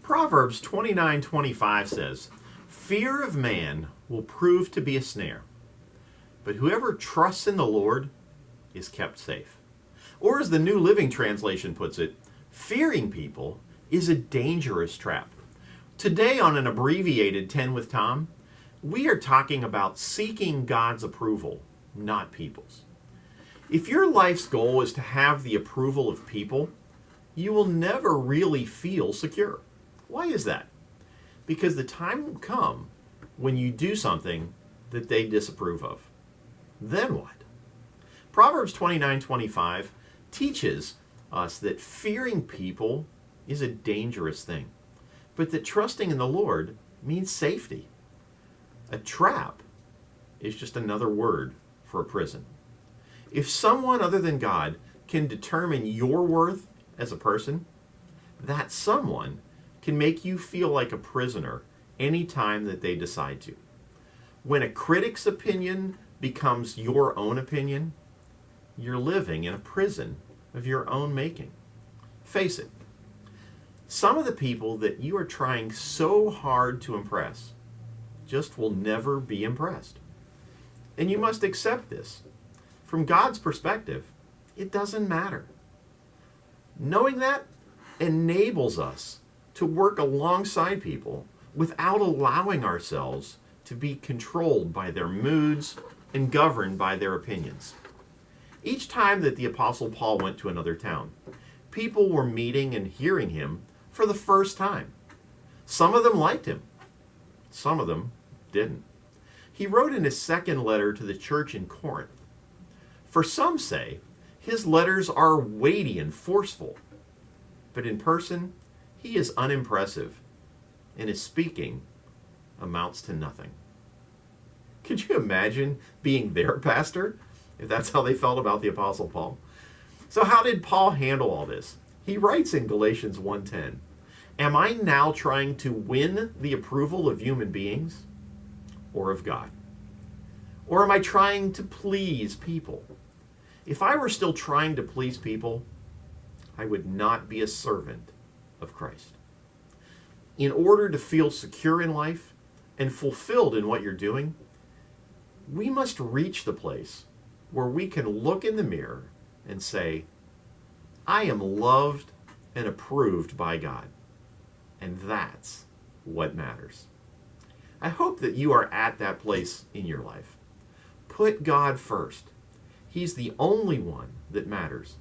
Proverbs 29:25 says, "Fear of man will prove to be a snare, but whoever trusts in the Lord is kept safe." Or as the New Living Translation puts it, fearing people is a dangerous trap. Today on an abbreviated 10 with Tom, we are talking about seeking God's approval, not people's. If your life's goal is to have the approval of people, you will never really feel secure. Why is that? Because the time will come when you do something that they disapprove of. Then what? Proverbs 29:25 teaches us that fearing people is a dangerous thing, but that trusting in the Lord means safety. A trap is just another word for a prison. If someone other than God can determine your worth as a person, that someone can make you feel like a prisoner any time that they decide to. When a critic's opinion becomes your own opinion, you're living in a prison of your own making. Face it, some of the people that you are trying so hard to impress just will never be impressed. And you must accept this. From God's perspective, it doesn't matter. Knowing that enables us to work alongside people without allowing ourselves to be controlled by their moods and governed by their opinions. Each time that the Apostle Paul went to another town, people were meeting and hearing him for the first time. Some of them liked him. Some of them didn't. He wrote in his second letter to the church in Corinth, "For some say his letters are weighty and forceful, but in person he is unimpressive, and his speaking amounts to nothing." Could you imagine being their pastor if that's how they felt about the Apostle Paul? So how did Paul handle all this? He writes in Galatians 1:10, "Am I now trying to win the approval of human beings or of God? Or am I trying to please people? If I were still trying to please people, I would not be a servant of Christ." In order to feel secure in life and fulfilled in what you're doing, we must reach the place where we can look in the mirror and say, "I am loved and approved by God." And that's what matters. I hope that you are at that place in your life. Put God first. He's the only one that matters,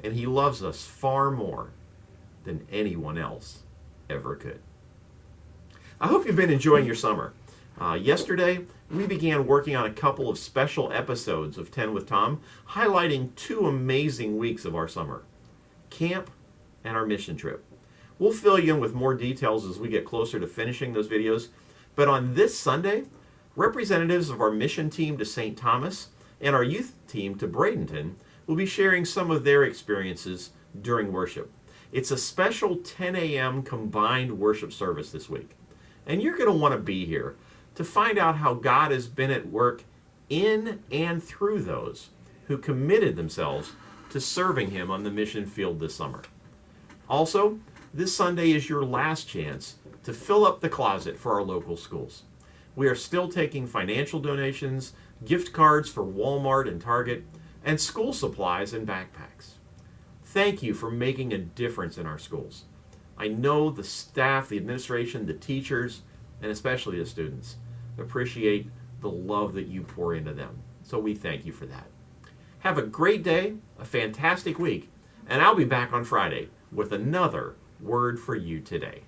and he loves us far more than anyone else ever could. I hope you've been enjoying your summer. Yesterday, we began working on a couple of special episodes of 10 with Tom, highlighting 2 amazing weeks of our summer, camp and our mission trip. We'll fill you in with more details as we get closer to finishing those videos, but on this Sunday, representatives of our mission team to St. Thomas and our youth team to Bradenton will be sharing some of their experiences during worship. It's a special 10 a.m. combined worship service this week, and you're going to want to be here to find out how God has been at work in and through those who committed themselves to serving him on the mission field this summer. Also, this Sunday is your last chance to fill up the closet for our local schools. We are still taking financial donations, gift cards for Walmart and Target, and school supplies and backpacks. Thank you for making a difference in our schools. I know the staff, the administration, the teachers, and especially the students appreciate the love that you pour into them. So we thank you for that. Have a great day, a fantastic week, and I'll be back on Friday with another Word for You Today.